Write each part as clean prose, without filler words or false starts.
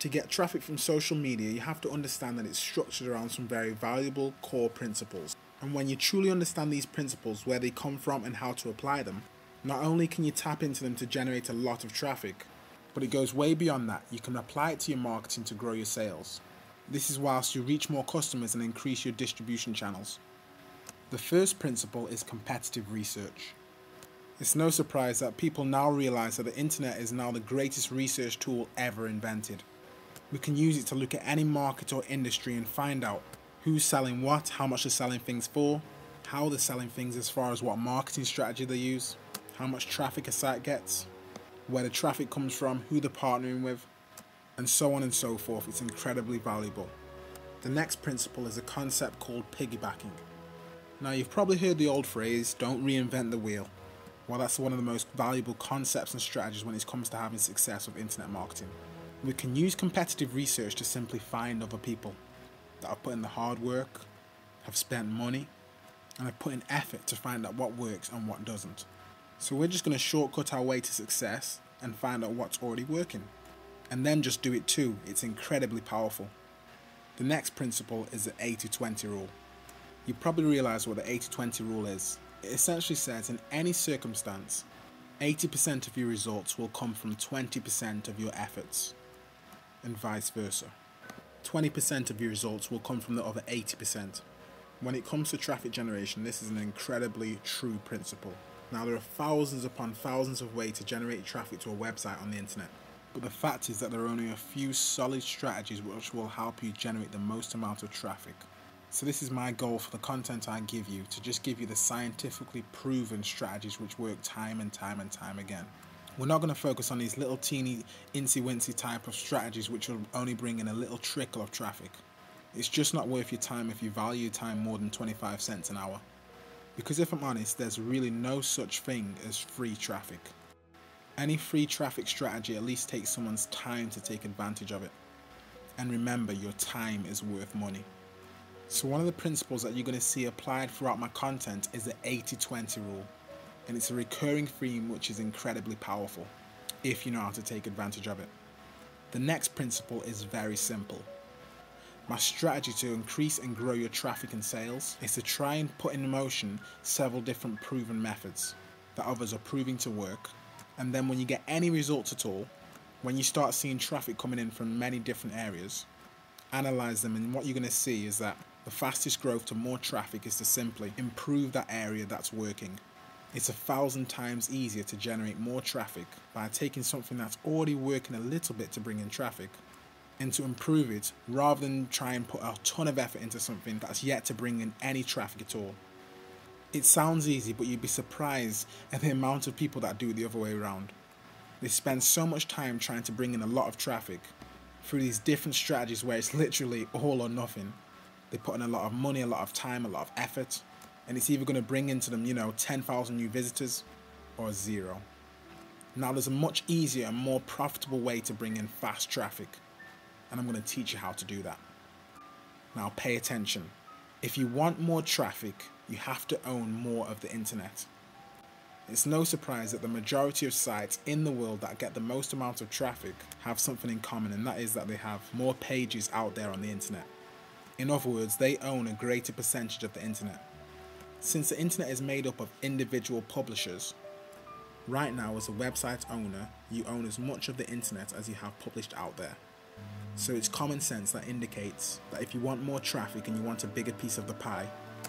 To get traffic from social media, you have to understand that it's structured around some very valuable core principles. And when you truly understand these principles, where they come from and how to apply them, not only can you tap into them to generate a lot of traffic, but it goes way beyond that. You can apply it to your marketing to grow your sales. This is whilst you reach more customers and increase your distribution channels. The first principle is competitive research. It's no surprise that people now realize that the internet is now the greatest research tool ever invented. We can use it to look at any market or industry and find out who's selling what, how much they're selling things for, how they're selling things as far as what marketing strategy they use, how much traffic a site gets, where the traffic comes from, who they're partnering with, and so on and so forth. It's incredibly valuable. The next principle is a concept called piggybacking. Now, you've probably heard the old phrase, don't reinvent the wheel. Well, that's one of the most valuable concepts and strategies when it comes to having success with internet marketing. We can use competitive research to simply find other people that have put in the hard work, have spent money, and have put in effort to find out what works and what doesn't. So we're just going to shortcut our way to success and find out what's already working. And then just do it too. It's incredibly powerful. The next principle is the 80-20 rule. You probably realize what the 80-20 rule is. It essentially says in any circumstance, 80% of your results will come from 20% of your efforts, and vice versa. 20% of your results will come from the other 80%. When it comes to traffic generation, this is an incredibly true principle. Now, there are thousands upon thousands of ways to generate traffic to a website on the internet, but the fact is that there are only a few solid strategies which will help you generate the most amount of traffic. So this is my goal for the content I give you, to just give you the scientifically proven strategies which work time and time and time again. We're not going to focus on these little teeny incy-wincy type of strategies which will only bring in a little trickle of traffic. It's just not worth your time if you value time more than 25 cents an hour. Because if I'm honest, there's really no such thing as free traffic. Any free traffic strategy at least takes someone's time to take advantage of it. And remember, your time is worth money. So one of the principles that you're going to see applied throughout my content is the 80-20 rule. And it's a recurring theme which is incredibly powerful, if you know how to take advantage of it. The next principle is very simple. My strategy to increase and grow your traffic and sales is to try and put in motion several different proven methods that others are proving to work. And then when you get any results at all, when you start seeing traffic coming in from many different areas, analyze them, and what you're going to see is that the fastest growth to more traffic is to simply improve that area that's working. It's 1,000 times easier to generate more traffic by taking something that's already working a little bit to bring in traffic and to improve it, rather than try and put a ton of effort into something that's yet to bring in any traffic at all. It sounds easy, but you'd be surprised at the amount of people that do it the other way around. They spend so much time trying to bring in a lot of traffic through these different strategies where it's literally all or nothing. They put in a lot of money, a lot of time, a lot of effort, and it's either going to bring into them, 10,000 new visitors or 0. Now, there's a much easier and more profitable way to bring in fast traffic, and I'm going to teach you how to do that. Now, pay attention. If you want more traffic, you have to own more of the internet. It's no surprise that the majority of sites in the world that get the most amount of traffic have something in common, and that is that they have more pages out there on the internet. In other words, they own a greater percentage of the internet. Since the internet is made up of individual publishers, right now as a website owner, you own as much of the internet as you have published out there. So it's common sense that indicates that if you want more traffic and you want a bigger piece of the pie,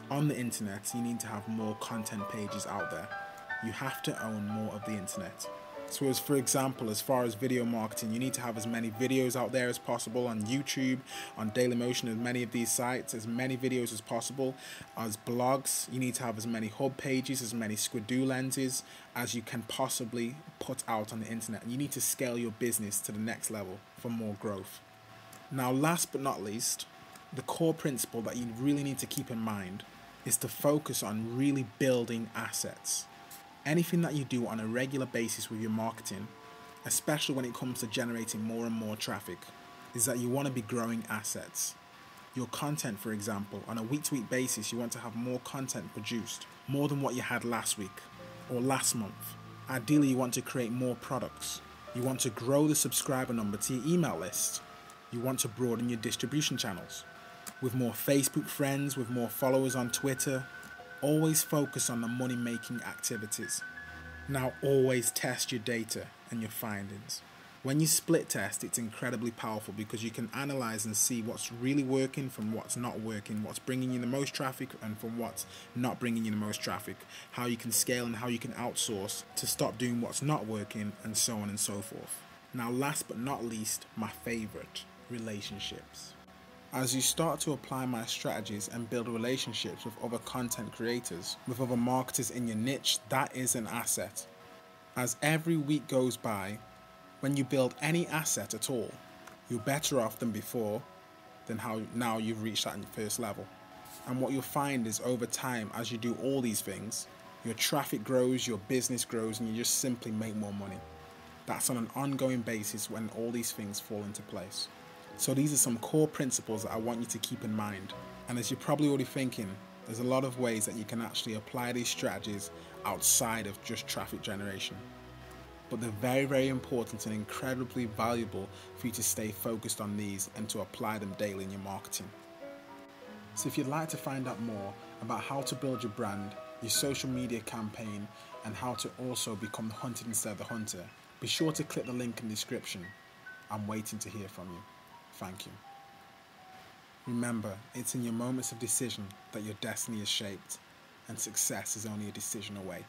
on the internet you need to have more content pages out there. You have to own more of the internet. So for example, as far as video marketing, you need to have as many videos out there as possible on YouTube, on Dailymotion, as many of these sites, as many videos as possible. As blogs, you need to have as many hub pages, as many Squidoo lenses as you can possibly put out on the internet. And you need to scale your business to the next level for more growth. Now, last but not least, the core principle that you really need to keep in mind is to focus on really building assets. Anything that you do on a regular basis with your marketing, especially when it comes to generating more and more traffic, is that you want to be growing assets. Your content, for example, on a week-to-week basis, you want to have more content produced, more than what you had last week or last month. Ideally, you want to create more products. You want to grow the subscriber number to your email list. You want to broaden your distribution channels. With more Facebook friends, with more followers on Twitter, always focus on the money-making activities. Now always test your data and your findings. When you split test, it's incredibly powerful because you can analyze and see what's really working from what's not working, what's bringing you the most traffic and from what's not bringing you the most traffic, how you can scale and how you can outsource to stop doing what's not working, and so on and so forth. Now last but not least, my favorite, relationships. As you start to apply my strategies and build relationships with other content creators, with other marketers in your niche, that is an asset. As every week goes by, when you build any asset at all, you're better off than before, than how now you've reached that first level. And what you'll find is over time, as you do all these things, your traffic grows, your business grows, and you just simply make more money. That's on an ongoing basis when all these things fall into place. So these are some core principles that I want you to keep in mind. And as you're probably already thinking, there's a lot of ways that you can actually apply these strategies outside of just traffic generation. But they're very, very important and incredibly valuable for you to stay focused on these and to apply them daily in your marketing. So if you'd like to find out more about how to build your brand, your social media campaign, and how to also become the hunted instead of the hunter, be sure to click the link in the description. I'm waiting to hear from you. Thank you. Remember, it's in your moments of decision that your destiny is shaped, and success is only a decision away.